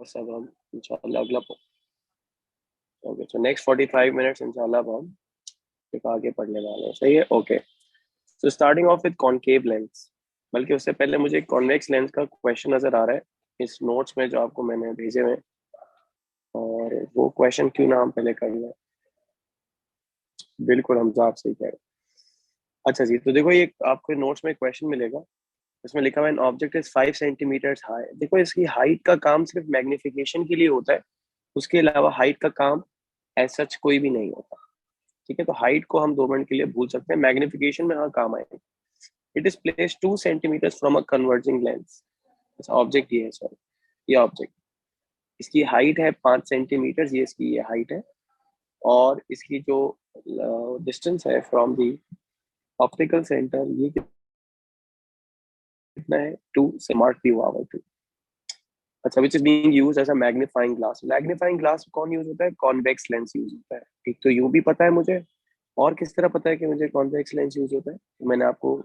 बस अब हम इंशाल्लाह अगला ओके, सो नेक्स्ट 45 मिनट्स इंशाल्लाह अब हम एक आगे पढ़ने वाले हैं, सही है। Okay, so starting of with concave lens. बल्कि उससे पहले मुझे एक कॉन्वेक्स लेंस का क्वेश्चन नजर आ रहा है इस नोट्स में जो आपको मैंने भेजे हुए हैं, और वो क्वेश्चन क्यों ना हम पहले कर लें। बिल्कुल हमजा, आप सही कह रहे हैं। अच्छा जी, तो देखो ये आपको नोट्स में क्वेश्चन मिलेगा, इसमें लिखा हुआ है ऑब्जेक्ट इज 5 सेंटीमीटर हाई। देखो इसकी हाइट का काम सिर्फ मैग्निफिकेशन के लिए होता है, उसके अलावा हाइट का काम एज सच कोई भी नहीं होता। ठीक है, तो हाइट को हम 2 मिनट के लिए भूल सकते हैं, मैग्निफिकेशन में हाँ काम आएगा। It is place 2 centimetre from a converging lens. Object ये है, सॉरी, ये ऑब्जेक्ट, इसकी हाइट है 5 सेंटीमीटर, ये इसकी ये हाइट है। और इसकी जो डिस्टेंस है फ्रॉम दी ऑप्टिकल सेंटर, ये कितना है, 2 से मार्क भी हुआ हुआ 2। अच्छा, which is being use as a magnifying glass. Magnifying glass कौन यूज होता है, कॉन्वेक्स लेंस यूज होता है। एक तो यूं भी पता है मुझे, और किस तरह पता है कि मुझे कॉन्वेक्स लेंस यूज होता है, तो मैंने आपको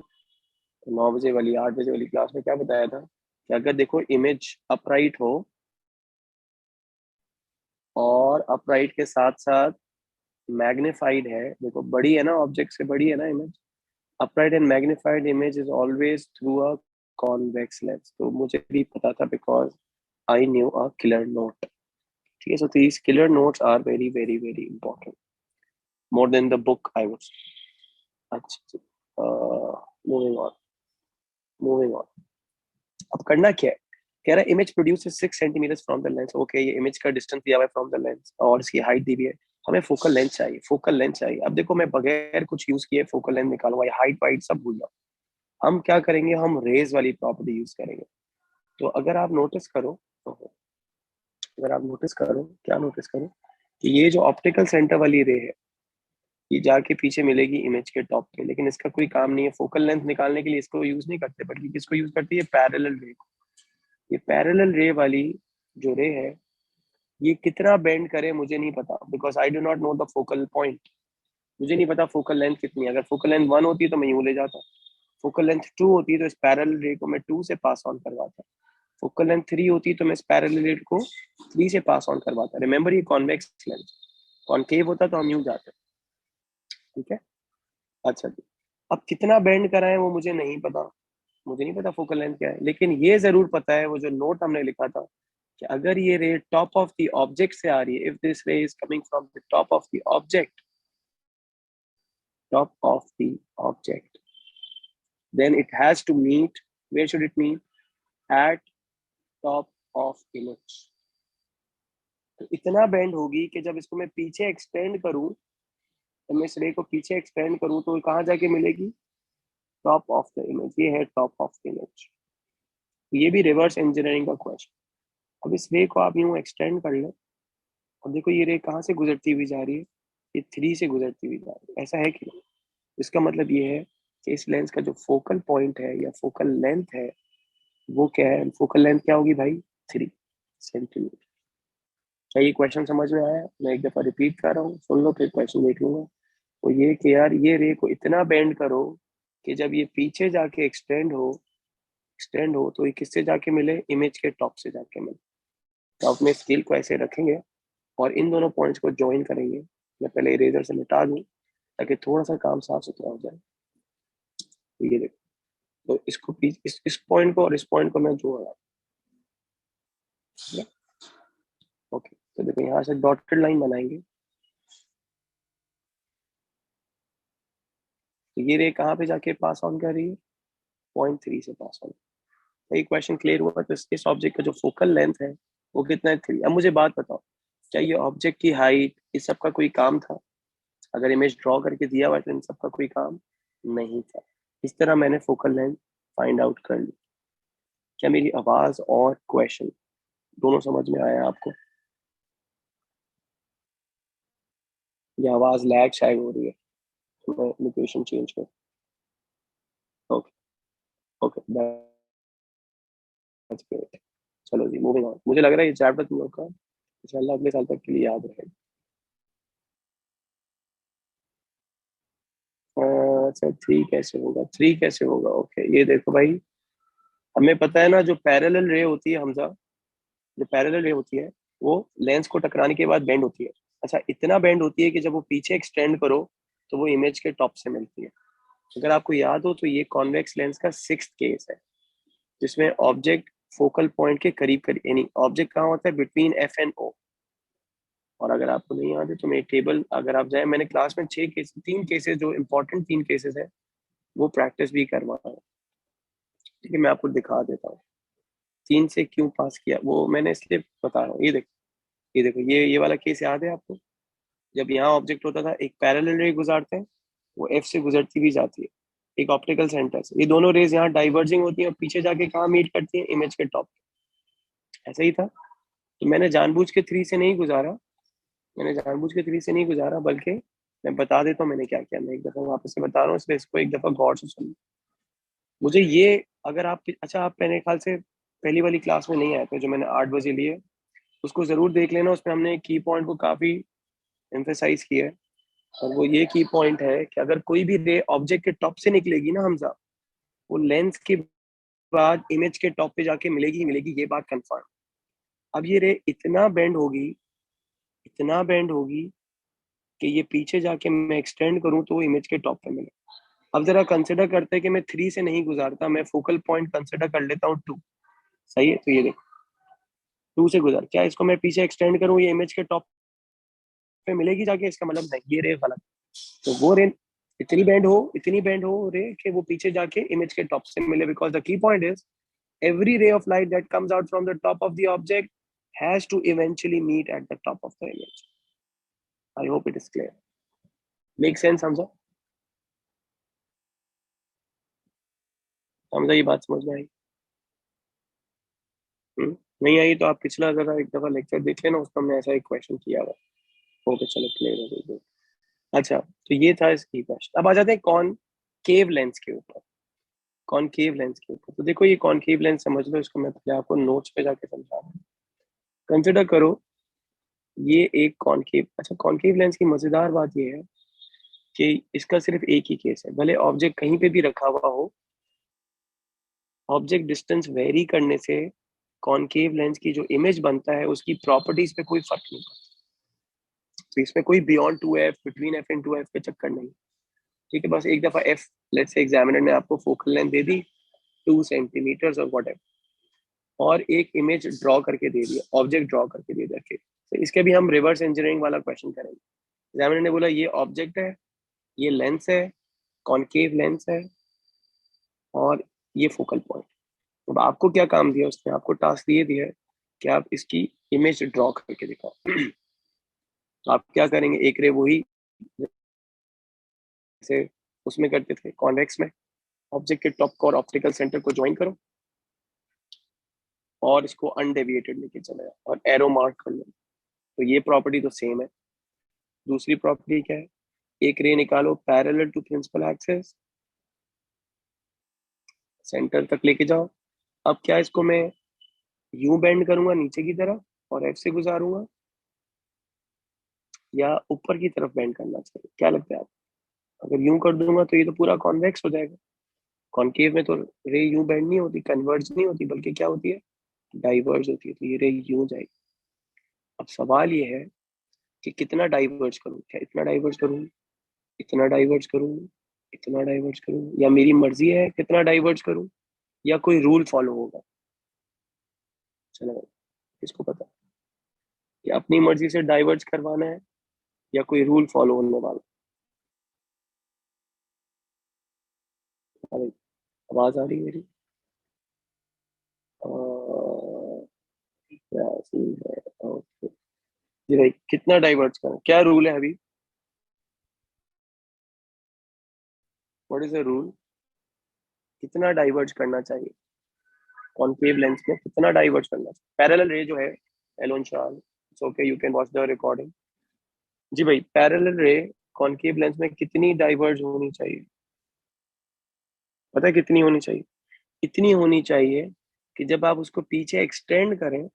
9 बजे वाली 8 बजे वाली क्लास में क्या बताया था कि अगर देखो इमेज अपराइट हो और अपराइट के साथ साथ मैग्नीफाइड है, देखो बड़ी है ना, ऑब्जेक्ट से बड़ी है ना image, upright and magnified image is always through a convex lens. तो मुझे भी पता था because I knew a killer note. ठीक है, so these killer notes are very very very important, more than the book I would. अच्छा, moving on, moving on. अब करना क्या है, कह रहा है image produce 6 centimetre from the lens. Okay, ये इमेज का डिस्टेंस दिया हुआ है फ्रॉम द लेंस और इसकी हाइट दी हुई है। हमें फोकल लेंथ चाहिए, फोकल लेंथ चाहिए। अब देखो मैं बगैर कुछ यूज किए फोकल लेंथ निकालूंगा, ये हाइट वाइट सब भूल जाओ। हम क्या करेंगे, हम रेज वाली प्रॉपर्टी यूज करेंगे। तो अगर आप नोटिस करो, तो अगर आप नोटिस करो, क्या नोटिस करो कि ये जो ऑप्टिकल सेंटर वाली रे है, ये जाके पीछे मिलेगी इमेज के टॉप पे, लेकिन इसका कोई काम नहीं है। फोकल लेंथ निकालने के लिए इसको यूज नहीं करते, बल्कि किसको यूज करती है, पैरेलल रे को। ये पैरेलल रे वाली जो रे है, ये कितना बेंड करे मुझे नहीं पता, because I do not know the focal point. मुझे नहीं पता फोकल लेंथ कितनी है। अगर फोकल लेंथ 1 होती तो मैं यूं ले जाता, फोकल लेंथ 2 होती तो इस पैरेलल रे को मैं 2 से पास ऑन करवाता, फोकल लेंथ 3 होती तो मैं इस पैरेलल रे को 3 से पास ऑन करवाता। रिमेंबर ये कॉन्वेक्स लेंस, कॉन्केव होता तो हम यूं जाते। ठीक है, अच्छा जी। अब कितना बेंड कराए वो मुझे नहीं पता, मुझे नहीं पता फोकल लेंथ क्या है, लेकिन ये जरूर पता है, वो जो नोट हमने लिखा था कि अगर ये रे टॉप ऑफ द ऑब्जेक्ट से आ रही है, इफ दिस रे is coming from the top of the object, top of the object, then it has to meet, where should it meet, at top of image। तो इतना bend होगी कि जब इसको मैं पीछे एक्सटेंड करूं, तो मैं इस रे को पीछे एक्सटेंड करूं तो कहाँ जाके मिलेगी, टॉप ऑफ द इमेज। ये है टॉप ऑफ द इमेज। ये भी रिवर्स इंजीनियरिंग का क्वेश्चन। अब इस रे को आप यूं एक्सटेंड कर ले, और देखो ये रे कहाँ से गुजरती हुई जा रही है, ये 3 से गुजरती हुई जा रही है, ऐसा है कि नहीं। इसका मतलब ये है कि इस लेंस का जो फोकल पॉइंट है या फोकल लेंथ है, वो क्या है, फोकल लेंथ क्या होगी भाई, 3 सेंटीमीटर। क्या ये क्वेश्चन समझ में आया, मैं एक दफा रिपीट कर रहा हूँ, सुन लो फिर क्वेश्चन देख लूंगा। तो ये कि यार ये रे को इतना बेंड करो कि जब ये पीछे जाके एक्सटेंड हो तो ये किससे जाके मिले, इमेज के टॉप से जाके मिले। तो अपने स्केल को ऐसे रखेंगे और इन दोनों पॉइंट्स को ज्वाइन करेंगे। मैं पहले इरेजर से मिटा दूं ताकि थोड़ा सा काम साफ सुथरा हो जाए। तो ये देखो, तो इसको इस पॉइंट को और इस पॉइंट को मैं जोड़ रहा हूँ। ओके, तो देखो यहाँ से डॉटेड लाइन बनाएंगे, तो ये रे कहाँ पे जाके पास ऑन कर रही है, पॉइंट 3 से पास ऑन। ये क्वेश्चन क्लियर हुआ। तो इस ऑब्जेक्ट का जो फोकल लेंथ है वो कितना है, 3। अब मुझे बात बताओ, क्या ये ऑब्जेक्ट की हाइट इस सब का कोई काम था, अगर इमेज ड्रॉ करके दिया हुआ है तो इन सब का कोई काम नहीं था। इस तरह मैंने फोकल लेंथ फाइंड आउट कर ली। क्या मेरी आवाज और क्वेश्चन दोनों समझ में आया आपको, ये आवाज लैग शायद हो रही है, तो मैं लोकेशन चेंज कर। Okay, okay, that's great. चलो जी, मूविंग ऑन। मुझे लग रहा है ये चैप्टर तुम लोग का इंशाल्लाह अगले साल तक के लिए याद रहेगा। अच्छा, 3 कैसे होगा, ओके। ये देखो भाई, हमें पता है ना जो पैरेलल रे होती है हमजा, जो पैरेलल रे होती है वो लेंस को टकराने के बाद बेंड होती है। अच्छा, इतना बेंड होती है कि जब वो पीछे एक्सटेंड करो तो वो इमेज के टॉप से मिलती है। अगर आपको याद हो तो ये कॉन्वेक्स लेंस का 6th केस है, जिसमें ऑब्जेक्ट फोकल पॉइंट के करीब करीब, यानी ऑब्जेक्ट कहाँ होता है, बिटवीन एफ एंड ओ। और अगर आपको नहीं याद है तो मेरी टेबल अगर आप जाए, मैंने क्लास में 3 केसेस जो इंपॉर्टेंट 3 केसेस है वो प्रैक्टिस भी करवाया है। ठीक है, मैं आपको दिखा देता हूँ 3 से क्यों पास किया, वो मैंने इसलिए बता रहा हूँ। ये देखो ये वाला केस याद है आपको? जब यहाँ ऑब्जेक्ट होता था, एक पैरेलल रे गुजारते हैं, वो एफ से गुजरती भी जाती है एक ऑप्टिकल सेंटर से, ये दोनों रेज यहाँ डाइवर्जिंग होती हैं और पीछे जाके कहाँ मीट करती हैं, इमेज के टॉप। ऐसा ही था। तो मैंने जानबूझ के 3 से नहीं गुजारा, बल्कि मैं बता देता हूँ मैंने क्या किया। मैं एक दफा वापस से बता रहा हूँ, इसलिए इसको एक दफा गौर से सुनो। मुझे ये, अगर आप, अच्छा आप मेरे ख्याल से पहली वाली क्लास में नहीं आए थे जो मैंने 8 बजे लिए, उसको जरूर देख लेना। उसमें हमने की पॉइंट को काफी एम्फेसाइज किया है, और वो ये की पॉइंट है कि अगर कोई भी रे ऑब्जेक्ट के टॉप से निकलेगी ना हमजा, वो लेंस के बाद इमेज के टॉप पे जाके मिलेगी ही मिलेगी, ये बात कंफर्म। अब ये रे इतना बेंड होगी कि ये पीछे जाके मैं एक्सटेंड करूं तो वो इमेज के टॉप पे मिले। अब जरा कंसिडर करते हैं कि मैं 3 से नहीं गुजारता, मैं फोकल पॉइंट कंसिडर कर लेता हूँ 2। सही है, तो ये देखो 2 से गुजार, क्या इसको मैं पीछे एक्सटेंड करूँ ये इमेज के टॉप पे मिलेगी जाके, इसका मतलब नहीं, ये रे गलत। तो वो रे इतनी बैंड हो रे कि वो पीछे जाके इमेज के टॉप से मिले, because the key point is every ray of light that comes out from the top of the object has to eventually meet at the top of the image. I hope it is clear. Make sense, Hamza? Hamza ये बात समझ में आई? नहीं आई तो आप पिछला जरा एक दफा लेक्चर देख लेना, उसमें हमने ऐसा एक क्वेश्चन किया हुआ। ओके चलो, क्लियर हो गई। अच्छा, तो ये था इसकी क्वेश्चन। अब आ जाते हैं कॉनकेव लेंस के ऊपर। तो देखो ये कॉनकेव लेंस समझ लो, इसको मैं पहले आपको नोट्स पे जाके समझा रहा हूँ। कंसिडर करो ये एक कॉनकेव, अच्छा कॉनकेव लेंस की मजेदार बात ये है कि इसका सिर्फ एक ही केस है, भले ऑब्जेक्ट कहीं पे भी रखा हुआ हो, ऑब्जेक्ट डिस्टेंस वेरी करने से कॉनकेव लेंस की जो इमेज बनता है उसकी प्रॉपर्टीज पे कोई फर्क नहीं पड़ता। तो इसमें कोई beyond 2f, between f and 2f का चक्कर नहीं। ठीक है, बस एक दफा f, लेट्स से एग्जामिनर ने आपको फोकल लेंथ दे दी 2 सेंटीमीटर और वट, और एक इमेज ड्रॉ करके दे दिया, ऑब्जेक्ट ड्रॉ करके दे दिया। फिर तो इसके भी हम रिवर्स इंजीनियरिंग वाला क्वेश्चन करेंगे। एग्जामिनर ने बोला ये ऑब्जेक्ट है, ये लेंस है, कॉनकेव लेंस है, और ये फोकल पॉइंट। अब आपको क्या काम दिया, उसने आपको टास्क ये दिया है कि आप इसकी इमेज ड्रॉ करके दिखाओ। तो आप क्या करेंगे, एक रे वही जैसे उसमें करते थे कॉन्वेक्स में, ऑब्जेक्ट के टॉप को और ऑप्टिकल सेंटर को ज्वाइन करो और इसको अनडेविएटेड लेके चले जाओ और एरो मार्क कर लो। तो ये प्रॉपर्टी तो सेम है। दूसरी प्रॉपर्टी क्या है, एक रे निकालो parallel to principal axis, centre तक लेके जाओ। अब क्या इसको मैं यूं बेंड करूंगा नीचे की तरफ और एफ से गुजारूंगा, या ऊपर की तरफ बेंड करना चाहिए, क्या लगता है आप? अगर यूं कर दूंगा तो ये तो पूरा कॉन्वेक्स हो जाएगा। कॉनकेव में तो रे यूं बेंड नहीं होती, कन्वर्ज नहीं होती, बल्कि क्या होती है, डाइवर्ज होती है। तो ये रे यूं जाएगी। अब सवाल ये है कि कितना डाइवर्ज करूं, क्या इतना डाइवर्ज करूं, इतना डाइवर्ज करूं, इतना डाइवर्ज करूं, या मेरी मर्जी है कितना डाइवर्ज करूं, या कोई रूल फॉलो होगा? चलो, किसको पता कि अपनी मर्जी से डाइवर्ज करवाना है या कोई रूल फॉलो होने वाला? अरे, आवाज आ रही है मेरी? अ, क्या सीन है? ओके जी भाई, कितना डाइवर्ज करें, क्या रूल है अभी? What is the rule? कितना डाइवर्ज करना चाहिए कॉनकेव लेंस में, कितना डाइवर्ज करना चाहिए? पैरेलल रे जो है, Alon Shah, it's okay, you can watch the recording. जी भाई, पैरेलल रे कॉनकेव लेंस में कितनी डाइवर्ज होनी चाहिए? पता है कितनी होनी चाहिए? इतनी होनी चाहिए कि जब आप उसको पीछे एक्सटेंड करें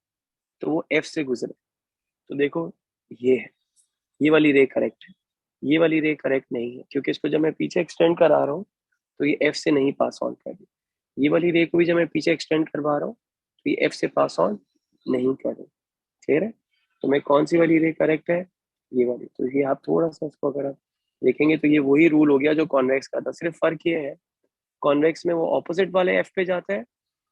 तो वो एफ से गुजरे। तो देखो, ये है, ये वाली रे करेक्ट है, ये वाली रे करेक्ट नहीं है, क्योंकि इसको जब मैं पीछे एक्सटेंड करा रहा हूँ तो ये एफ से नहीं पास ऑन कर रही। ये वाली रे को भी जब मैं पीछे एक्सटेंड करवा रहा हूँ तो ये एफ से पास ऑन नहीं कर रही। क्लियर है? तो मैं कौन सी वाली रे करेक्ट है? ये वाली। तो ये आप थोड़ा सा इसको अगर आप देखेंगे तो ये वही रूल हो गया जो कॉन्वेक्स का था, सिर्फ फर्क ये है कॉन्वेक्स में वो ऑपोजिट वाले एफ पे जाता है,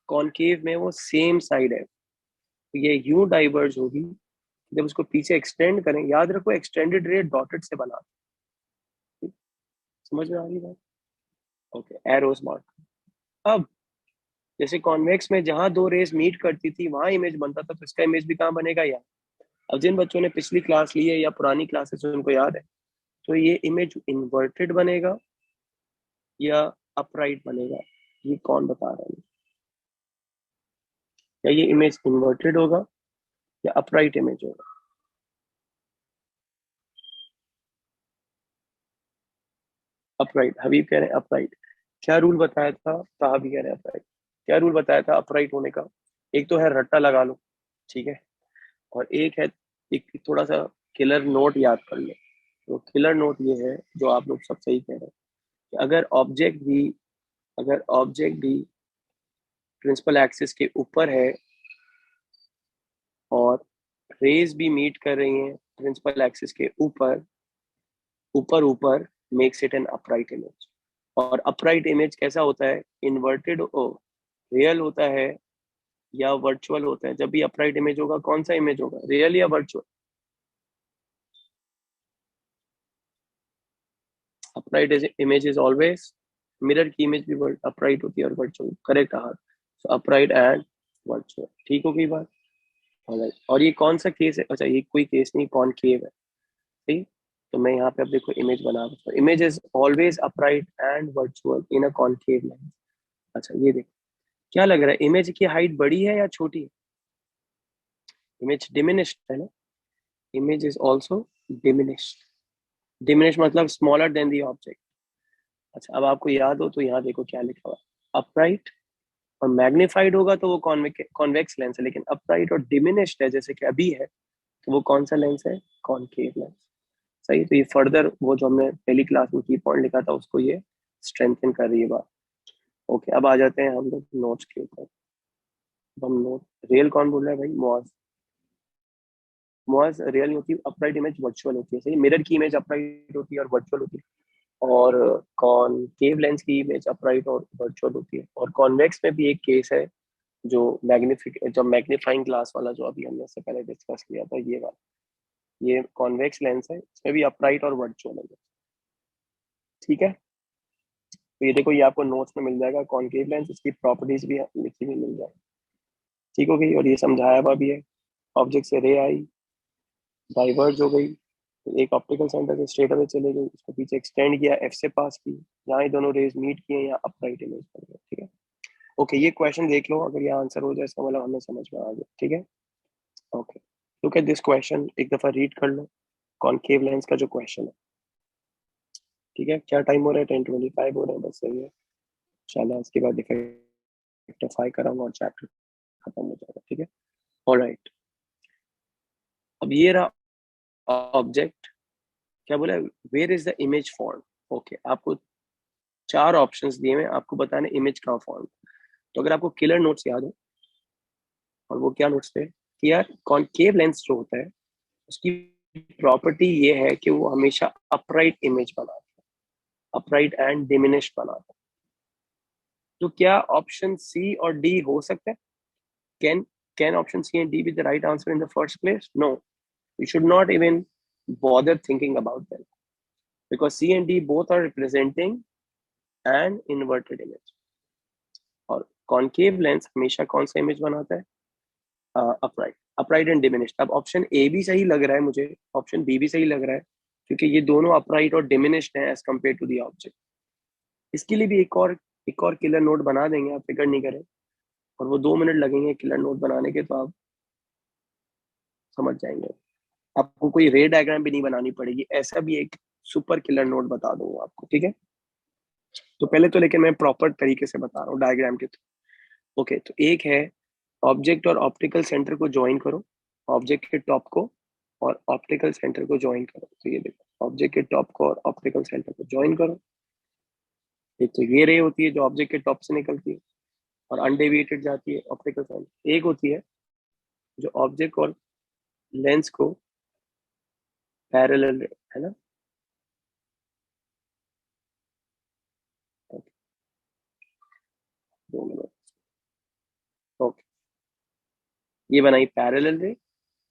कॉनकेव में वो सेम साइड है। तो ये यूं डाइवर्ज होगी, जब उसको पीछे एक्सटेंड करें, याद रखो एक्सटेंडेड रे डॉटेड से बना। समझ में आ रही बात? Okay, arrows mark. अब जैसे कॉन्वेक्स में जहां दो रेस मीट करती थी वहां इमेज बनता था, तो इसका इमेज भी कहाँ बनेगा यार? अब जिन बच्चों ने पिछली क्लास ली है या पुरानी क्लासेस उनको याद है, तो ये इमेज इन्वर्टेड बनेगा या अपराइट बनेगा? ये कौन बता रहा है? या ये इमेज इन्वर्टेड होगा या अपराइट इमेज होगा? अपराइट। हबीब कह रहे हैं अपराइट। क्या रूल बताया था? साहब कह रहे हैं अपराइट। क्या रूल बताया था अपराइट होने का? एक तो है रट्टा लगा लो, ठीक है, और एक है एक थोड़ा सा किलर नोट याद कर लो। तो किलर नोट ये है, जो आप लोग सब सही कह रहे हैं, कि अगर ऑब्जेक्ट भी प्रिंसिपल एक्सिस के ऊपर है और रेज भी मीट कर रही हैं प्रिंसिपल एक्सिस के ऊपर, ऊपर ऊपर, makes it an upright image. और अपराइट इमेज कैसा होता है? इन्वर्टेड ओ रियल होता है या वर्चुअल होता है? जब भी अपराइट इमेज होगा कौन सा इमेज होगा, रियल या virtual? Upright image is always, mirror की इमेज भी अपराइट होती है और वर्चुअल। करेक्ट आहार। सो अपराइट एंड वर्चुअल। ठीक हो गई बात? Alright. और ये कौन सा केस है? अच्छा, ये कोई केस नहीं, कॉनकेव है। ठीक। तो मैं यहाँ पे अब देखो इमेज बना रहा हूँ, image is always upright and virtual in a concave lens. अच्छा ये देखो, क्या लग रहा है, इमेज की हाइट बड़ी है या छोटी है? इमेज डिमिनिश्ड है ना? Image is also diminished. Diminish मतलब स्मॉलर देन दी ऑब्जेक्ट। अच्छा, अब आपको याद हो तो यहाँ देखो क्या लिखा हुआ है, अपराइट और मैग्नीफाइड होगा तो वो कॉन्वेक्स लेंस है, लेकिन अपराइट और डिमिनिश्ड है जैसे कि अभी है, तो वो कौन सा लेंस है? Concave lens. सही। तो ये फर्दर वो जो हमने पहली क्लास में की पॉइंट लिखा था उसको ये स्ट्रेंथन कर रही है बात। ओके, अब आ जाते हैं हम लोग नोट्स के ऊपर। हम नोट, रियल कौन बोल रहा है भाई? मुआज। मुआज, रियल नहीं होती अपराइट इमेज, वर्चुअल होती है। सही, मिरर की इमेज अपराइट होती है और वर्चुअल होती है, और कॉनकेव लेंस की इमेज अपराइट और वर्चुअल होती है। और कॉन्वेक्स में भी एक केस है, जो जब मैग्नीफाइंग ग्लास वाला जो अभी हमने इससे पहले डिस्कस किया था, ये वाला, ये कॉन्वेक्स लेंस है, इसमें भी अपराइट और वर्चुअल है। ठीक है, तो ये देखो, ये आपको नोट्स में मिल जाएगा, कॉनकेव लेंस, इसकी प्रॉपर्टीज भी लिखी हुई मिल जाएगी। ठीक हो गई? और ये समझाया हुआ भी है, ऑब्जेक्ट से रे आई, डाइवर्ज हो गई, तो एक ऑप्टिकल सेंटर से स्ट्रेट अवे चले गई, उसको पीछे एक्सटेंड किया, एफ से पास की, यहाँ ये दोनों रेज मीट किए, यहाँ अपराइट इमेज बन गया। ठीक है, ओके, ये क्वेश्चन देख लो, अगर ये आंसर हो जाए इसका मतलब हमें समझ में आ गया। ठीक है, okay, look at this question, एक दफा रीड कर लो कॉनकेव लेंस का जो क्वेश्चन है। ठीक है, क्या टाइम हो रहा है? 10:25 हो रहा है, बस सही है। चलो इसके बाद डिफाई कराऊंगा और चैप्टर खत्म हो जाएगा। ठीक है, ऑलराइट। अब ये रहा ऑब्जेक्ट, क्या बोला? Where is the image form? Okay, आपको चार ऑप्शंस दिए हुए, आपको बताना इमेज कहाँ फॉर्म। तो अगर आपको किलर नोट्स याद हो, और वो क्या नोट्स थे कि यार कॉनकेव लेंस जो होता है उसकी प्रॉपर्टी ये है कि वो हमेशा अपराइट इमेज बनाता है, अपराइट एंड डिमिनिश्ड बनाता है। तो क्या ऑप्शन सी और डी हो सकता है? Can can option C and D be the right answer in the first place? No, you should not even bother thinking about them, because C and D both are representing an inverted image, और concave lens हमेशा कौन सा image बनाता है? Upright, upright and diminished. अब option A भी सही लग रहा है मुझे, ऑप्शन बी भी सही लग रहा है, क्योंकि ये दोनों अपराइट और डिमिनिश्ड हैं as compare to the object. इसके लिए भी एक और किलर नोट बना देंगे, आप फिक्र नहीं करें, और वो 2 मिनट लगेंगे किलर नोट बनाने के, तो आप समझ जाएंगे। आपको कोई रे डायग्राम भी नहीं बनानी पड़ेगी, ऐसा भी एक सुपर किलर नोट बता दूंगा आपको। ठीक है, तो पहले तो लेकिन मैं प्रॉपर तरीके से बता रहा हूँ डायग्राम के थ्रू। ओके, तो एक है ऑब्जेक्ट और ऑप्टिकल सेंटर को ज्वाइन करो, ऑब्जेक्ट के टॉप को और ऑप्टिकल सेंटर को ज्वाइन करो। तो ये देखो, ऑब्जेक्ट के टॉप को और ऑप्टिकल सेंटर को ज्वाइन करो। एक तो ये रे होती है जो ऑब्जेक्ट के टॉप से निकलती है और अनडेविएटेड जाती है ऑप्टिकल सेंटर। एक होती है जो ऑब्जेक्ट और लेंस को पैरेलल है ना। Okay, 2 minute. ओके, ये बनाई पैरेलल रे।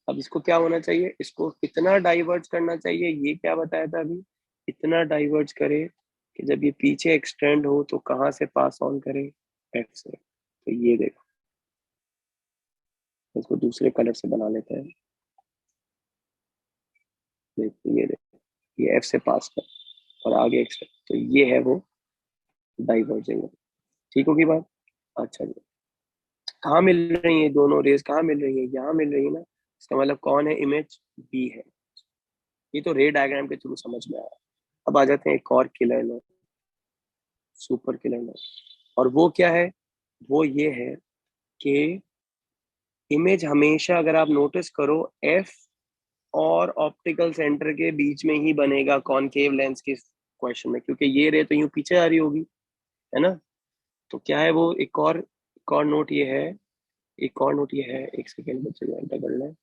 अब इसको क्या होना चाहिए, इसको कितना डाइवर्ज करना चाहिए, ये क्या बताया था अभी, इतना डाइवर्ज करे कि जब ये पीछे एक्सटेंड हो तो कहाँ से पास ऑन करे, एफ से। तो ये देखो, इसको दूसरे कलर से बना लेते हैं। देखो, ये देखो, ये एफ से पास कर और आगे एक्सटेंड, तो ये है वो डाइवर्जिंग। ठीक होगी बात। अच्छा जी, कहाँ मिल रही है दोनों रेस, कहाँ मिल रही है, यहाँ मिल रही है ना। इसका मतलब कौन है, इमेज बी है। ये तो रे डायग्राम के थ्रू समझ में आया। अब आ जाते हैं एक और killer note, super killer note. और वो क्या है, वो ये है कि इमेज हमेशा, अगर आप नोटिस करो, एफ और ऑप्टिकल सेंटर के बीच में ही बनेगा कॉनकेव लेंस के क्वेश्चन में, क्योंकि ये रे तो यूं पीछे आ रही होगी, है ना। तो क्या है वो, एक और नोट ये है, एक और नोट ये है, एक सेकेंड बच्चे एंटर कर लें।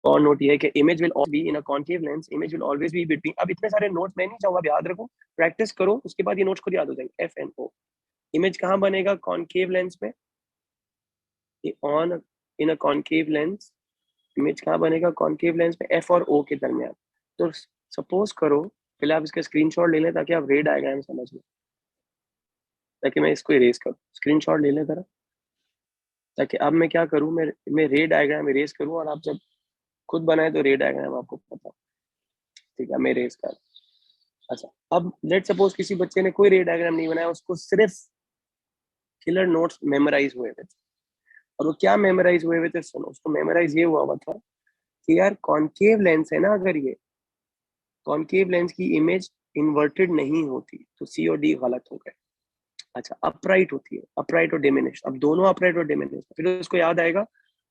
और नोट ये है कि image will be in a concave lens, image will always be between. अब इतने सारे नोट्स मैं नहीं चाहूंगा, याद रखो, प्रैक्टिस करो, उसके बाद ये नोट्स खुद याद हो जाएंगे। एफ एन ओ, इमेज कहाँ बनेगा कॉनकेव लेंस में, on in a concave lens, image कहाँ बनेगा कॉनकेव लेंस में, एफ और ओ के दरमियान। तो सपोज करो, पहले आप इसका स्क्रीनशॉट ले लें ताकि आप रे डायग्राम समझ लें, ताकि मैं इसको इरेज करूँ, स्क्रीनशॉट ले लें जरा, ताकि अब मैं क्या करूँ, मैं रे डायग्राम इरेज करूँ, और आप जब खुद बनाए तो रे डायग्राम आपको पता हो। ठीक है, मैं इरेज कर। अच्छा, अब लेट सपोज किसी बच्चे ने कोई रे डायग्राम नहीं बनाया, उसको सिर्फ किलर नोट्स मेमोराइज हुए थे। और वो क्या मेमोराइज हुए हुए थे, सुनो, उसको मेमोराइज ये हुआ हुआ था कि यार कॉनकेव लेंस है ना, अगर ये कॉनकेव लेंस की इमेज इन्वर्टेड नहीं होती तो सी और डी गलत हो गए। अच्छा, अपराइट होती है, अपराइट और डिमिनिश, अब दोनों अपराइट और डिमिनिश, फिर उसको याद आएगा।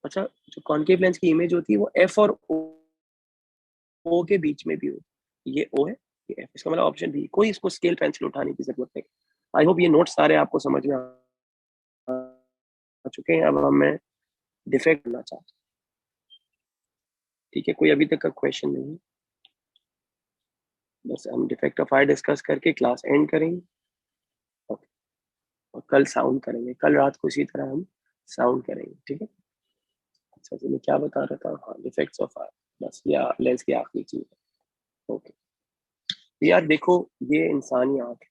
अच्छा, जो कॉनकेव लेंस की इमेज होती है वो एफ और ओ के बीच में भी होती है, ये ओ है, ये एफ, इसका मतलब ऑप्शन बी, कोई इसको स्केल पेंसिल उठाने की जरूरत नहीं। आई होप ये नोट सारे आपको समझ में आ चुके हैं। अब हम मैं डिफेक्ट करना चाहता हूँ। ठीक है, कोई अभी तक का क्वेश्चन नहीं, बस हम डिफेक्ट ऑफ आई डिस्कस करके क्लास एंड करेंगे। ओके, और कल साउंड करेंगे, कल रात को इसी तरह हम साउंड करेंगे, ठीक है। अच्छा, तो मैं क्या बता रहा था, हाँ, डिफेक्ट्स ऑफ आई, बस या लेंस की आखिरी चीज है। ओके, तो यार देखो, ये इंसानी आंख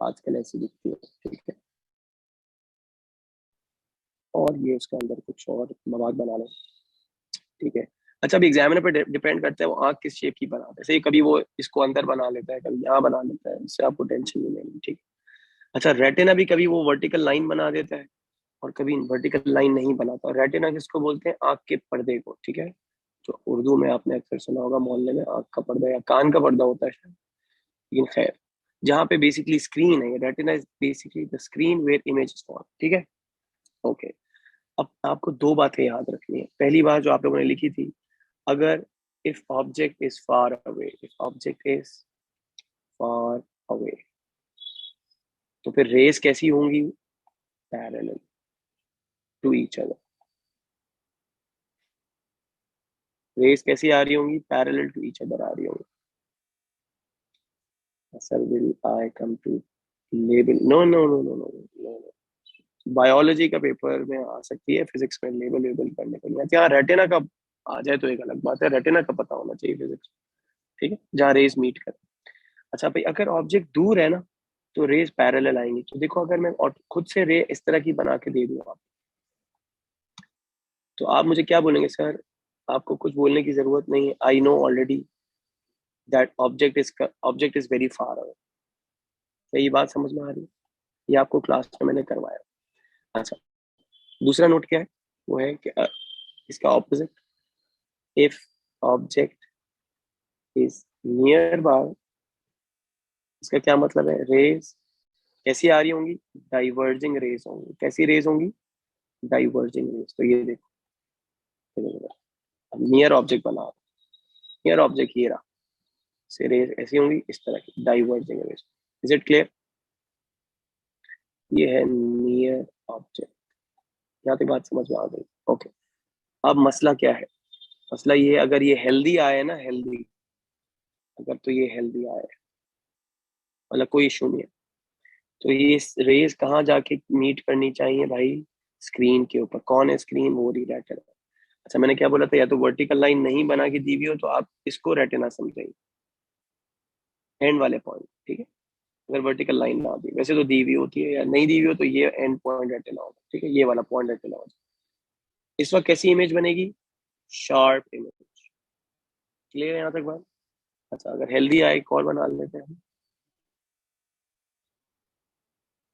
आजकल ऐसी दिखती है, ठीक है, और ये उसके अंदर कुछ और मवाद बना ले, ठीक है। अच्छा, अब एग्जामिनर पे डिपेंड करता है वो आंख किस शेप की बनाता है, जैसे कभी वो इसको अंदर बना लेता है, कभी यहाँ बना लेता है, इससे आपको टेंशन नहीं लेनी, ठीक है। अच्छा, रेटिना भी कभी वो वर्टिकल लाइन बना देता है और कभी वर्टिकल लाइन नहीं बनाता। रेटिना किसको बोलते हैं, आंख के पर्दे को, ठीक है, जो उर्दू में आपने अक्सर सुना होगा मोहल्ले में, आंख का पर्दा या कान का पर्दा होता है शायद, लेकिन खैर, जहाँ पे बेसिकली स्क्रीन है, retina is basically the screen where image is form, ठीक है। ओके, अब आपको दो बातें याद रखनी है। पहली बात जो आप लोगों ने लिखी थी, अगर if object is far away, if object is far away, तो फिर रेस कैसी होंगी, parallel to each other. Rays कैसी आ रही होंगी, पैरेलल टू ईच अदर आ रही होंगी। Sir will I come to label, no no no no no no, biology का पेपर में आ सकती है, फिजिक्स में लेबल वेबल करने को नहीं आती। हाँ, रेटिना का आ जाए तो एक अलग बात है, रेटिना का पता होना चाहिए फिजिक्स, ठीक है, जहाँ रेस मीट कर। अच्छा भाई, अगर ऑब्जेक्ट दूर है ना तो रेस पैरेलल आएंगी। तो देखो, अगर मैं खुद से रे इस तरह की बना के दे दूँ आप, तो आप मुझे क्या बोलेंगे, सर आपको कुछ बोलने की जरूरत नहीं है, I know already that object is very far away. क्या ये बात समझ में आ रही है, ये आपको क्लास में मैंने करवाया। अच्छा, दूसरा नोट क्या है, वो है कि इसका opposite, if object is near by, इसका क्या मतलब है, रेज कैसी आ रही होंगी, डाइवर्जिंग रेज होंगी। कैसी रेज होंगी, डाइवर्जिंग रेज। तो ये देखो, नियर ऑब्जेक्ट बना, नियर ऑब्जेक्ट ये रहा, से रेज ऐसी होंगी, इस तरह की diverging raise. Is it clear, ये है नियर ऑब्जेक्ट, यहाँ तक बात समझ में आ गई? ओके। अब मसला क्या है? मसला ये, अगर ये हेल्दी आए ना, हेल्दी, अगर तो ये हेल्दी आए, मतलब कोई इशू नहीं है, तो ये रेस कहाँ जाके मीट करनी चाहिए भाई? स्क्रीन के ऊपर। कौन है स्क्रीन? वो रही रेटिना। अच्छा, मैंने क्या बोला था? या तो वर्टिकल लाइन नहीं बना के दी हुई हो तो आप इसको रेटिना समझेंगे, एंड वाले पॉइंट, ठीक है? अगर वर्टिकल लाइन ना दी, वैसे तो दी हुई होती है, या नहीं दी हुई हो तो ये एंड पॉइंट रेटिना होगा, ठीक है? ये वाला पॉइंट रेटिना होगा। इस वक्त कैसी इमेज बनेगी? Sharp image. क्लियर है यहाँ तक बात? अच्छा, अगर हेल्दी आई एक और बना लेते हैं,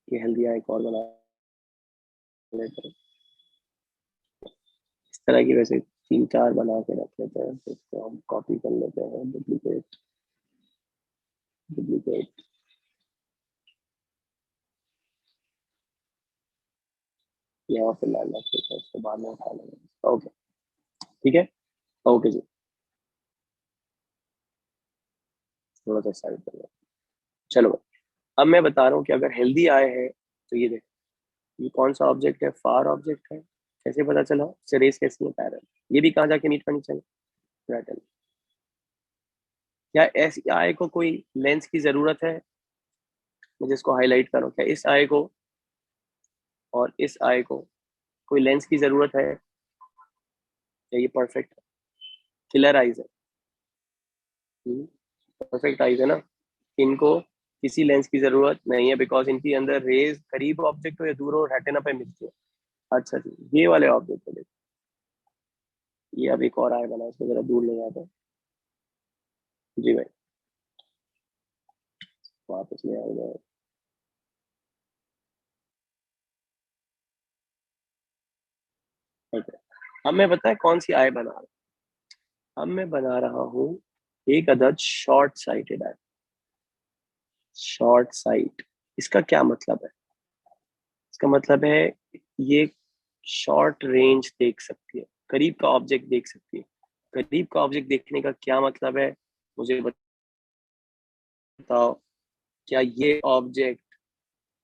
ये हेल्दी आई एक और बना लेते हैं इस तरह की। वैसे तीन चार बना के रख लेते हैं, तो इसको हम कॉपी कर लेते हैं, डुप्लीकेट, डुप्लीकेट। यहाँ पे लाना चाहिए, उसके बाद में उठा लेंगे। ओके, ठीक है। ओके जी, थोड़ा सा साइड कर लो। चलो, अब मैं बता रहा हूँ कि अगर हेल्दी आए है तो ये देखो, ये कौन सा ऑब्जेक्ट है? फार ऑब्जेक्ट है। कैसे पता चला? इससे रेस कैसी है? पैरेलल। ये भी कहाँ जाके मीट करनी चाहिए? रेटिना। क्या ऐसी आय को कोई लेंस की जरूरत है? मुझे इसको हाईलाइट करो, क्या इस आय को और इस आय को कोई लेंस की जरूरत है? क्या ये परफेक्ट है? किलर आइज है? परफेक्ट आइज है ना? इनको किसी लेंस की जरूरत नहीं है, बिकॉज इनके अंदर रेज करीब ऑब्जेक्ट हो या दूर हो, रेटिना पे मिलती है। अच्छा जी, ये वाले ऑब्जेक्ट को देखो। ये अब एक और आय बना, इसको जरा दूर ले जाते हैं। जी भाई, वापस ले आएगा। ओके, अब मैं बताया कौन सी आय बना रहा हूँ। अब मैं बना रहा हूँ एक अदद शॉर्ट साइटेड आय। शॉर्ट साइट, इसका क्या मतलब है? इसका मतलब है ये शॉर्ट रेंज देख सकती है, करीब का ऑब्जेक्ट देख सकती है। करीब का ऑब्जेक्ट देखने का क्या मतलब है? मुझे बताओ। क्या ये ऑब्जेक्ट,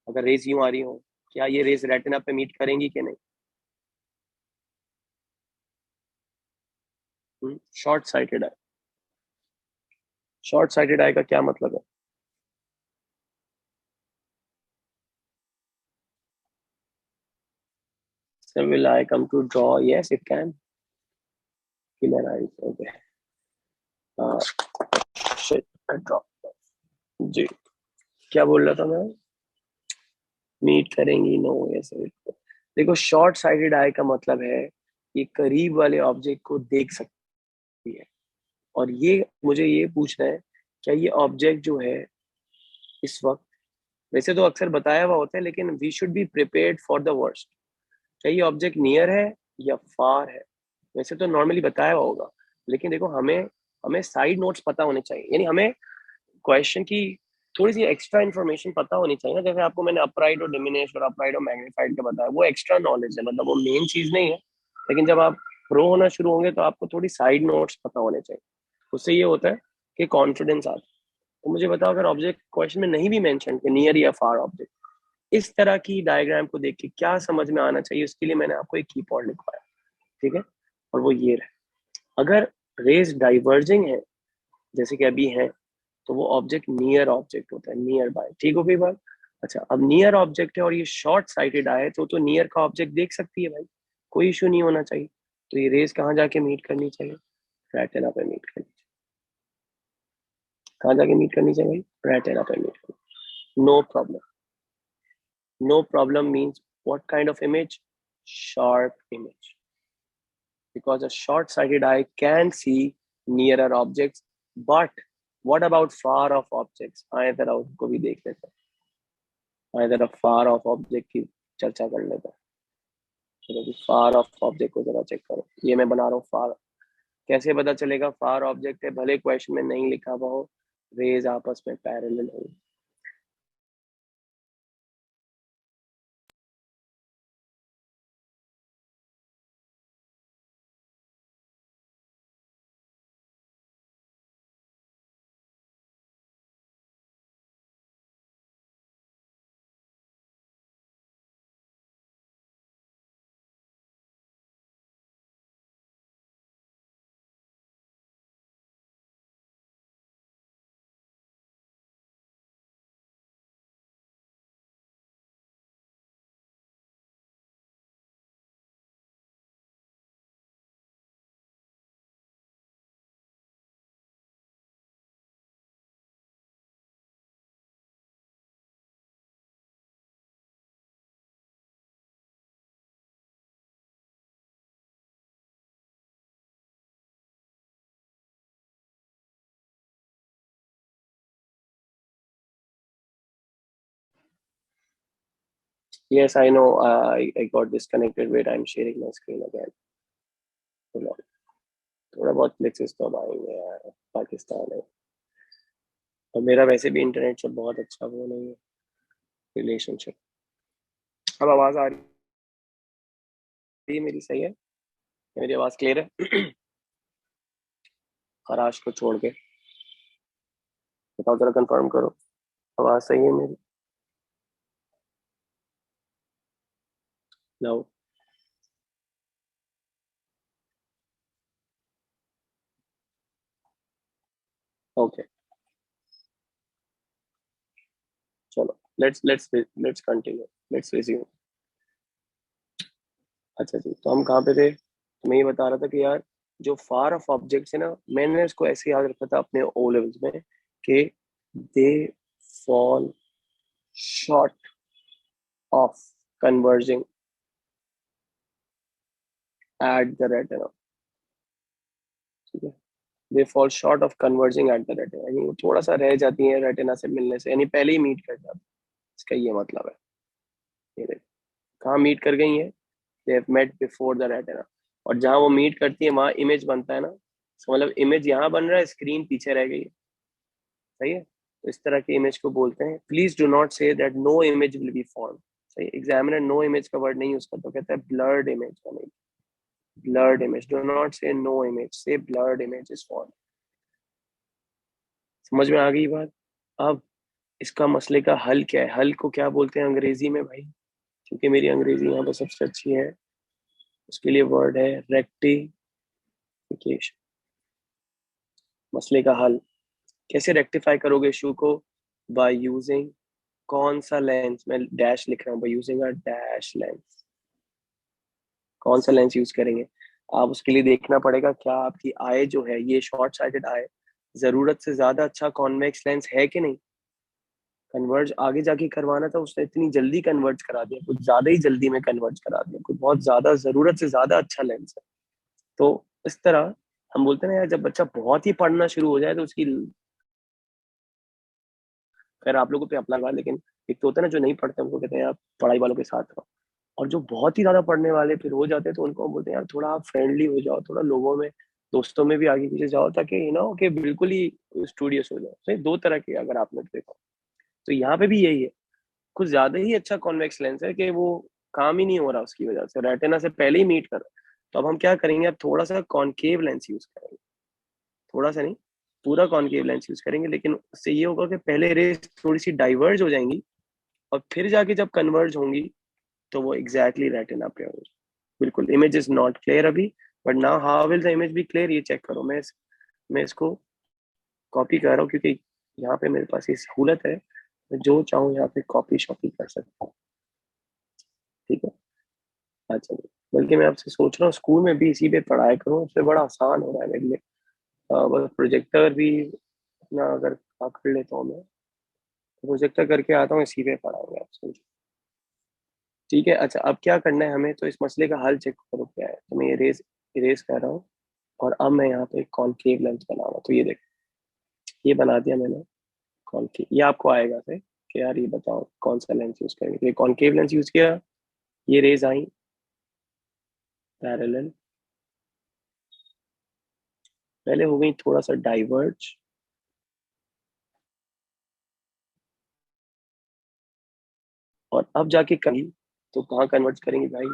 अगर रेज यूं आ रही हो, क्या ये रेज रेटिना पे मीट करेंगी कि नहीं? शॉर्ट साइटेड है। शॉर्ट साइटेड आई का क्या मतलब है? So will I come to draw? Yes, it can. Killer eyes. Okay. Uh, shit, I drop. जी, क्या बोल रहा था मैं? मीट करेंगी? No, yes. देखो, शॉर्ट साइटेड आई का मतलब है ये करीब वाले ऑब्जेक्ट को देख सकती है। और ये मुझे ये पूछना है, क्या ये ऑब्जेक्ट जो है इस वक्त, वैसे तो अक्सर बताया हुआ होता है, लेकिन we should be prepared for the worst. क्या ये ऑब्जेक्ट नियर है या फार है? वैसे तो नॉर्मली बताया हुआ होगा, लेकिन देखो, हमें हमें साइड नोट्स पता होने चाहिए, यानी हमें क्वेश्चन की थोड़ी सी एक्स्ट्रा इन्फॉर्मेशन पता होनी चाहिए ना। जैसे आपको मैंने अपराइट और डिमिनिश और अपराइट और मैग्नीफाइड का बताया, वो एक्स्ट्रा नॉलेज है, मतलब वो मेन चीज नहीं है। लेकिन जब आप प्रो होना शुरू होंगे तो आपको थोड़ी साइड नोट्स पता होने चाहिए। उससे ये होता है कि कॉन्फिडेंस आता है। तो मुझे बताओ, अगर ऑब्जेक्ट क्वेश्चन में नहीं भी मेंशन कि नियर या फार ऑब्जेक्ट, इस तरह की डायग्राम को देख के क्या समझ में आना चाहिए, उसके लिए मैंने आपको एक की पॉइंट लिखवाया, ठीक है? और वो ये रहे, अगर रेज डाइवर्जिंग है जैसे कि अभी है, तो वो ऑब्जेक्ट नियर ऑब्जेक्ट होता है, नियर बाय। ठीक हो गई बात? अच्छा, अब नियर ऑब्जेक्ट है और ये शॉर्ट साइटेड आए तो नियर का ऑब्जेक्ट देख सकती है भाई, कोई इशू नहीं होना चाहिए। तो ये रेज कहाँ जाके मीट करनी चाहिए? रेटिना पे मीट करनी चाहिए। कहाँ जाके मीट करनी चाहिए भाई? रेटिना पे मीट करनी। No problem. No problem means what kind of image? Sharp image, because a short-sighted eye can see nearer objects, but what about far off objects? आए जरा उसको भी देख लेते हैं। आए जरा फार ऑफ ऑब्जेक्ट की चर्चा कर लेते हैं। चलो जी, फार ऑफ ऑब्जेक्ट को जरा चेक करो। ये मैं बना रहा हूँ फार। कैसे पता चलेगा फार ऑब्जेक्ट है? भले क्वेश्चन में नहीं लिखा हुआ हो, रेज आपस में पैरेलल हो। Yes, I know. I got disconnected. Wait, I'm sharing my screen again. Hold on. थोड़ा बहुत ग्लिचेस तो अब आएंगे यार, पाकिस्तान है और मेरा वैसे भी इंटरनेट से बहुत अच्छा वो नहीं है रिलेशनशिप। अब आवाज आ रही है मेरी? सही है? मेरी आवाज क्लियर है? खराश को छोड़ के बताओ, जरा कंफर्म करो आवाज सही है मेरी। नो। ओके, चलो लेट्स कंटिन्यू, लेट्स रिज्यूम। अच्छा जी, तो हम कहाँ पे थे? तो मैं ये बता रहा था कि यार जो फार ऑफ ऑब्जेक्ट्स है ना, मैंने इसको ऐसे याद रखा था अपने ओ लेवल्स में कि they fall short of converging at the retina. ठीक है, they fall short of converging at the retina, यानी वो थोड़ा सा रह जाती है रेटिना से मिलने से, यानी पहले ही मीट कर जाती है। इसका ये मतलब है। ये देख, कहाँ मीट कर गई है? They have met before the retina. और जहाँ वो मीट करती है वहां इमेज बनता है ना, तो मतलब इमेज यहाँ बन रहा है, स्क्रीन पीछे रह गई है। सही है? तो इस तरह की इमेज को बोलते हैं, please do not say that no image will be form. सही, एग्जामिनर नो इमेज का वर्ड नहीं यूज करता, तो कहता है ब्लर्ड इमेज बनेगी। Blurred image, do not say no image, say blurred image is form. समझ में आ गई बात? अब इसका मसले का हल क्या है? हल को क्या बोलते हैं अंग्रेजी में भाई? क्योंकि मेरी अंग्रेजी यहाँ पे सबसे अच्छी है, उसके लिए वर्ड है रेक्टिफिकेशन। मसले का हल कैसे रेक्टिफाई करोगे इशू को? बाय यूजिंग कौन सा लेंस, मैं डैश लिख रहा हूँ, by using a dash lens. कौन सा लेंस यूज करेंगे? आप उसके लिए देखना पड़ेगा क्या आपकी आई जो है ये शॉर्ट साइटेड आई जरूरत से ज्यादा अच्छा कॉन्वेक्स लेंस है कि नहीं। कन्वर्ज आगे जाके करवाना था, उसने इतनी जल्दी कन्वर्ज करा दिया, कुछ ज्यादा ही जल्दी में कन्वर्ज करा दिया, कुछ बहुत ज्यादा जरूरत से ज्यादा अच्छा लेंस है। तो इस तरह हम बोलते हैं ना यार, जब बच्चा बहुत ही पढ़ना शुरू हो जाए तो उसकी, खैर आप लोगों पे अपना हुआ, लेकिन एक तो होता है ना जो नहीं पढ़ते उनको कहते हैं आप पढ़ाई वालों के साथ रहो। और जो बहुत ही ज्यादा पढ़ने वाले फिर हो जाते हैं तो उनको हम बोलते हैं यार थोड़ा आप फ्रेंडली हो जाओ, थोड़ा लोगों में दोस्तों में भी आगे पीछे जाओ, ताकि यू नो कि बिल्कुल ही स्टूडियस हो जाओ। तो ये दो तरह के अगर आपने देखा, तो यहाँ पे भी यही है, कुछ ज्यादा ही अच्छा कॉन्वेक्स लेंस है कि वो काम ही नहीं हो रहा उसकी वजह से, रेटिना से पहले ही मीट कर रहा है। तो अब हम क्या करेंगे, अब थोड़ा सा कॉनकेव लेंस यूज करेंगे। थोड़ा सा नहीं, पूरा कॉनकेव लेंस यूज करेंगे, लेकिन उससे ये होगा कि पहले रेस थोड़ी सी डाइवर्ज हो जाएंगी और फिर जाके जब कन्वर्ज होंगी तो वो एग्जैक्टली रेटिना पे होंगी। बिल्कुल इमेज इज नॉट क्लियर अभी, but now how will the image be clear, ये चेक करो। मैं इसको कॉपी कर रहा हूँ क्योंकि यहाँ पे मेरे पास ये सहूलत है, मैं जो चाहूँ यहाँ पे कॉपी शॉपी कर सकता हूँ। ठीक है? अच्छा जी, बल्कि मैं आपसे सोच रहा हूँ स्कूल में भी इसी पे पढ़ाई करूँ, इससे बड़ा आसान हो रहा है मेरे लिए। बस प्रोजेक्टर भी अपना अगर पकड़ लेता हूँ मैं, प्रोजेक्टर करके आता हूँ, इसी पे पढ़ाऊंगा आप समझो। ठीक है, अच्छा अब क्या करना है हमें, तो इस मसले का हल चेक करो क्या है। तो मैं इरेज इरेज कर रहा हूँ और अब मैं यहाँ पे कॉनकेव लेंस बनाऊंगा। तो ये देखो, ये बना दिया मैंने कॉनकेव। ये आपको आएगा फिर कि यार ये बताओ कौन सा लेंस यूज करेंगे। तो ये कॉनकेव लेंस यूज किया, ये रेज आई पैरेलल, पहले हो गई थोड़ा सा डाइवर्ज, और अब जाके कहीं तो कहाँ कन्वर्ट करेंगे भाई?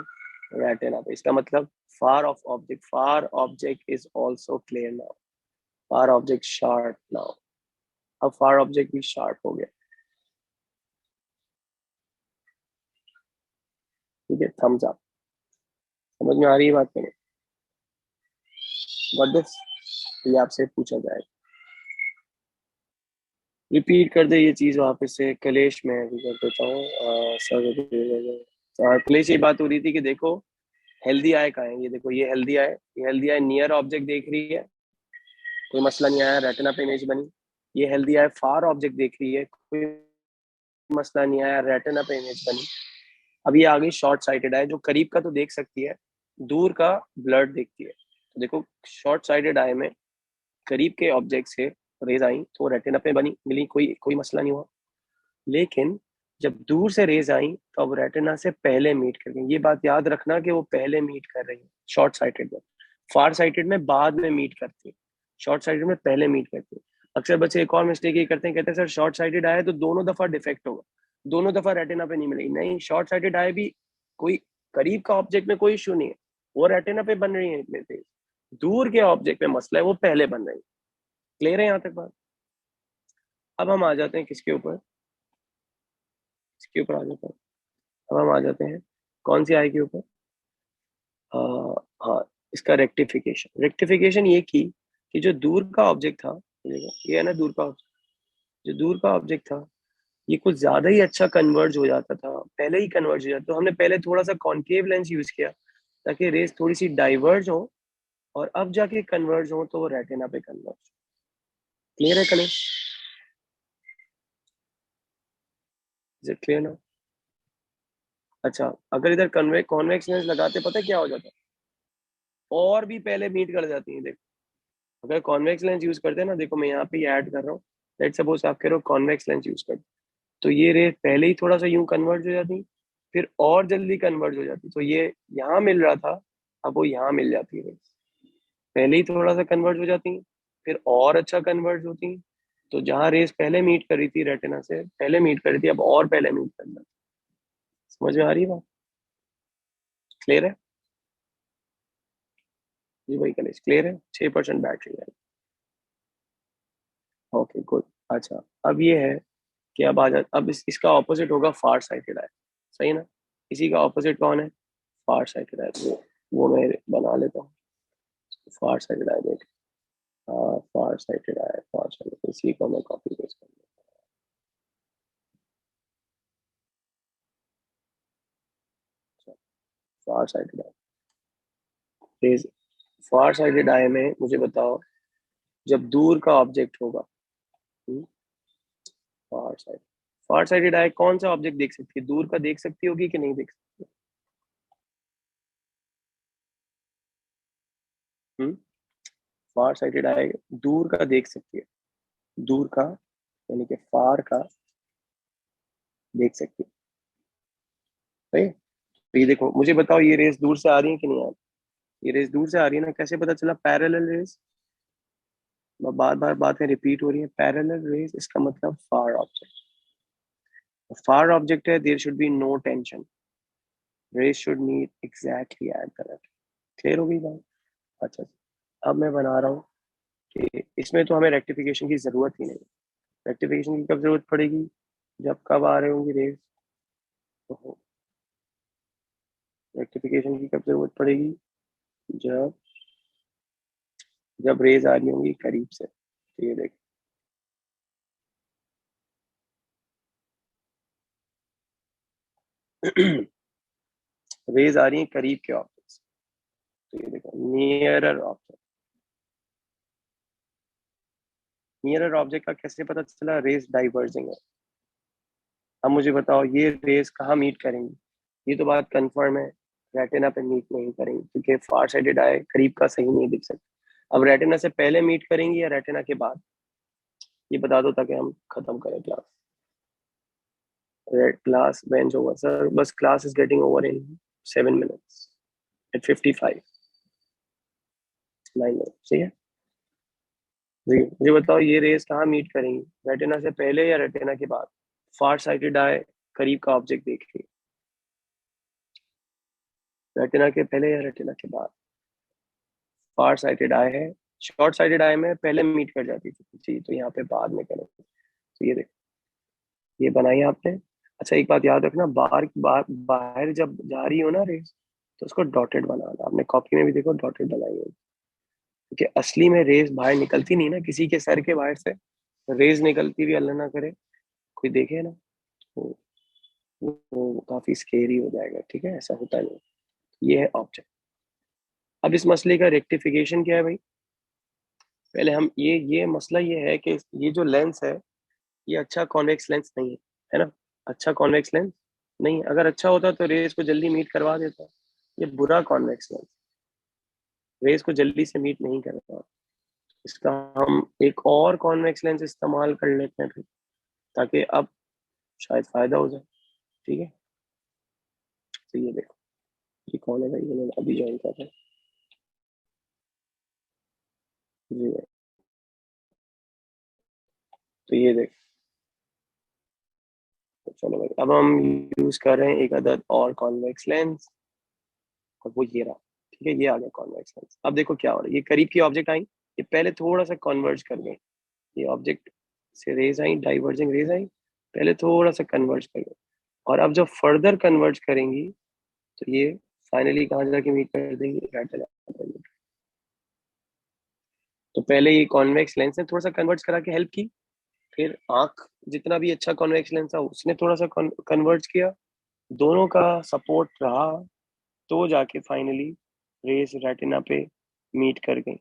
रेटिना पे। इसका मतलब far object is also clear now, far object sharp now. अब फार ऑब्जेक्ट भी शार्प हो गया। ठीक है, थम्स अप। समझ में आ रही है बात करें? व्हाट दिस, ये आपसे पूछा जाए, रिपीट कर दे ये चीज वापस से। कलेश में भी कर देता हूँ सर। कलेश ये बात हो रही थी कि देखो हेल्दी आय कहाँ है, ये देखो ये हेल्दी आय, ये हेल्दी आय नियर ऑब्जेक्ट देख रही है, कोई मसला नहीं आया, रेटिना पे इमेज बनी। ये हेल्दी आय फार ऑब्जेक्ट देख रही है, कोई मसला नहीं आया, रेटिना पे इमेज बनी। अब ये आ गई शॉर्ट साइटेड आय, जो करीब का तो देख सकती है, दूर का ब्लड देखती है। तो देखो शॉर्ट साइटेड आय में करीब के ऑब्जेक्ट से रेज आई तो रेटिना पे बनी मिली, कोई कोई मसला नहीं हुआ। लेकिन जब दूर से रेज आई तो अब रेटिना से पहले मीट कर गई। ये बात याद रखना कि वो पहले मीट कर रही है शॉर्ट साइटेड में। फार साइटेड में बाद में मीट करती है, शॉर्ट साइटेड में पहले मीट करती है। अक्सर बच्चे एक और मिस्टेक ये करते हैं, कहते हैं सर शॉर्ट साइटेड आया तो दोनों दफा डिफेक्ट होगा, दोनों दफा रेटिना पे नहीं मिलेगी। नहीं, शॉर्ट साइटेड आए भी कोई करीब का ऑब्जेक्ट में कोई इशू नहीं है, वो रेटिना पे बन रही है इतने तेज। दूर के ऑब्जेक्ट में मसला है, वो पहले बन रही है। क्लियर है यहाँ तक बात? अब हम आ जाते हैं किसके ऊपर, इसके ऊपर आ जाते हैं। अब हम आ जाते हैं कौन सी आई के ऊपर? हाँ, इसका रेक्टिफिकेशन। रेक्टिफिकेशन ये की कि जो दूर का ऑब्जेक्ट था, ये है ना दूर का ऑब्जेक्ट, जो दूर का ऑब्जेक्ट था ये कुछ ज्यादा ही अच्छा कन्वर्ज हो जाता था, पहले ही कन्वर्ज हो जाता। तो हमने पहले थोड़ा सा कॉन्केव लेंस यूज किया ताकि रेस थोड़ी सी डाइवर्ज हो, और अब जाके कन्वर्ज हो तो वो रेटिना पे कन्वर्ज। क्लियर है कनेक्ट? इज इट क्लियर ना? अच्छा, अगर इधर कॉन्वेक्स लेंस लगाते पता है क्या हो जाता? और भी पहले मीट कर जाती है। देखो, अगर कॉन्वेक्स लेंस यूज करते हैं ना, देखो मैं यहाँ पे ऐड कर रहा हूँ, लेट सपोज आप कह रहे हो कॉन्वेक्स लेंस यूज कर, तो ये रे पहले ही थोड़ा सा यूं कन्वर्ज हो जाती, फिर और जल्दी कन्वर्ज हो जाती। तो ये यहाँ मिल रहा था, अब वो यहाँ मिल जाती है। पहले ही थोड़ा सा कन्वर्ज हो जाती, फिर और अच्छा कन्वर्ज होती। तो जहाँ रेस पहले मीट कर रही थी रेटिना से पहले मीट कर रही थी, अब और पहले मीट करना। समझ में आ रही है बात? क्लियर है? जी भाई कलेश क्लियर है। 6% बैटरी है। Okay good. अच्छा, अब ये है कि अब आ जा, अब इसका ऑपोजिट होगा फार साइटेड आई। सही ना? इसी का ऑपोजिट कौन है? फार साइटेड आई। वो मैं बना लेता हूँ। फार साइटेड आई देख, हाँ फार साइटेड आई, फार साइटेड, इसी को मैं कॉपी पेस्ट कर लूँ। फार साइटेड आई, फार साइटेड आई में मुझे बताओ, जब दूर का ऑब्जेक्ट होगा, फार साइड, फार साइटेड आई कौन सा ऑब्जेक्ट देख सकती है? दूर का देख सकती होगी कि नहीं देख सकती? फार साइटेड आई दूर का देख सकती है, दूर का यानी कि फार का देख सकती है। सही? तो ये देखो, मुझे बताओ ये रेस दूर से आ रही है कि नहीं आ रही? ये रेस दूर से आ रही है ना, कैसे पता चला? Parallel race. बार बार बातें रिपीट हो रही है। पैरेलल रेस इसका मतलब फार ऑब्जेक्ट। फार ऑब्जेक्ट है, there should be no tension, rays should meet exactly at the rate. Clear हो गई बात? अच्छा, अब मैं बना रहा हूँ कि इसमें तो हमें रेक्टिफिकेशन की जरूरत ही नहीं। रेक्टिफिकेशन की कब जरूरत पड़ेगी? जब कब आ रहे होंगे रेस, तो रेक्टिफिकेशन की कब जरूरत पड़ेगी? जब जब रेज आ रही होंगी करीब से। तो ये देख, रेज आ रही है करीब के ऑब्जेक्ट। तो ये देखो, नियरर ऑब्जेक्ट। नियरर ऑब्जेक्ट का कैसे पता चला? रेज डाइवर्जिंग है। अब मुझे बताओ ये रेज कहाँ मीट करेंगी? ये तो बात कंफर्म है, रेटिना पे मीट नहीं करेंगी, क्योंकि फार साइडेड आए करीब का सही नहीं दिख सकता। अब रेटिना से पहले मीट करेंगी या रेटिना के बाद? ये बता दो ताकि हम खत्म करें class. Red class bench over sir, बस class is getting over in 7 minutes at 55 9 minutes। सही है जी? मुझे बताओ ये रेस कहाँ मीट करेंगी, रेटिना से पहले या रेटिना के बाद? फार साइटेड आए करीब का ऑब्जेक्ट देख के, रेटिना के पहले या रेटिना के बाद? फार साइटेड आई है, शॉर्ट साइटेड आई में पहले मीट कर जाती थी जी, तो यहाँ पे बाद में करेंगे। तो ये देखो, ये बनाई आपने। अच्छा एक बात याद रखना, बाहर जब जा रही हो ना रेस, तो उसको डॉटेड बनाना। आपने कॉपी में भी देखो डॉटेड बनाई होगी, क्योंकि असली में रेस बाहर निकलती नहीं ना किसी के सर के बाहर से। रेस निकलती भी अल्लाह ना करे कोई देखे ना, तो वो काफी स्केरी हो जाएगा। ठीक है, ऐसा होता नहीं। ये है ऑब्जेक्ट। अब इस मसले का रेक्टिफिकेशन क्या है भाई? पहले हम ये मसला ये है कि ये जो लेंस है, ये अच्छा कॉन्वेक्स लेंस नहीं है ना? अच्छा कॉन्वेक्स लेंस नहीं। अगर अच्छा होता तो रेस को जल्दी मीट करवा देता। ये बुरा कॉन्वेक्स लेंस, रेस को जल्दी से मीट नहीं करता। इसका हम एक और कॉन्वेक्स लेंस इस्तेमाल कर लेते हैं फिर, ताकि अब शायद फायदा हो जाए। ठीक है, तो ये देखो, ये कौन है भाई, मैंने अभी ज्वाइन कर रहा है जी भाई। तो ये देखो, तो चलो भाई, अब हम यूज कर रहे हैं एक अदर और कॉन्वेक्स लेंस, और वो ये रहा। ठीक है, ये आ गया कॉन्वेक्स लेंस। अब देखो क्या हो रहा है, ये करीब की ऑब्जेक्ट आई, ये पहले थोड़ा सा कन्वर्ज कर गई, ये ऑब्जेक्ट से रेज आई, डाइवर्जिंग रेज आई, पहले थोड़ा सा कन्वर्ज कर गई, और अब जब फर्दर कन्वर्ज करेंगी तो ये फाइनली कहाँ जाके मीट कर देंगी, रेटिना। तो पहले ये कॉन्वेक्स लेंस ने थोड़ा सा कन्वर्ज करा के हेल्प की, फिर आंख जितना भी अच्छा कॉन्वेक्स लेंस था उसने थोड़ा सा कन्वर्ज किया, दोनों का सपोर्ट रहा, तो जाके फाइनली रेस रेटिना पे मीट कर गई।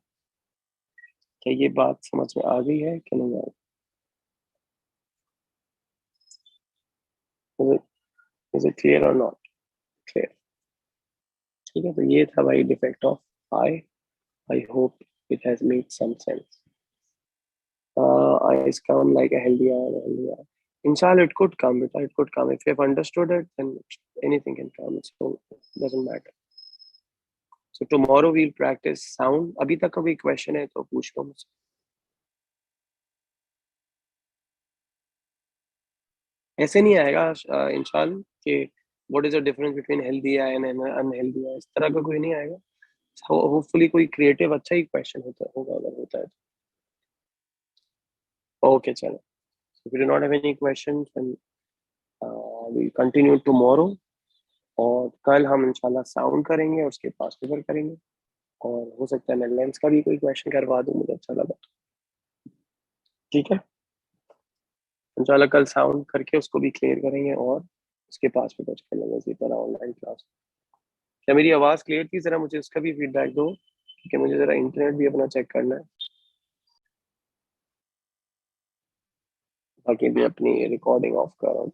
क्या ये बात समझ में आ गई है कि नहीं आ रही? इज इट क्लियर और नॉट क्लियर? ठीक है, तो ये था भाई defect of eye. I hope it has made some sense. Eyes come like a healthy eye, a healthy eye. Inshallah, it could come, but it could come. If you have understood it, then anything can come. So it doesn't matter. So tomorrow we'll practice sound. अभी तक का कोई question है तो पूछ लो मुझसे। ऐसे नहीं आएगा इंशाल्लाह कि what is the difference between healthy eye and an unhealthy eye, इस तरह का कोई नहीं आएगा। Hopefully कोई creative अच्छा ही question होता होगा अगर होता है तो। Okay, चलो। If you do not have any questions, then we'll continue tomorrow. और कल हम इंशाल्लाह साउंड करेंगे और उसके पास पेपर करेंगे, और हो सकता है मैं लेंस का भी कोई क्वेश्चन करवा दूं, मुझे अच्छा लगा। ठीक है, इंशाल्लाह कल साउंड करके उसको भी क्लियर करेंगे और उसके पास पेपर कर लेंगे इसी तरह ऑनलाइन क्लास। क्या मेरी आवाज़ क्लियर थी? ज़रा मुझे उसका भी फीडबैक दो, क्योंकि मुझे ज़रा इंटरनेट भी अपना चेक करना है, बाकी भी अपनी रिकॉर्डिंग ऑफ कर रहा हूँ।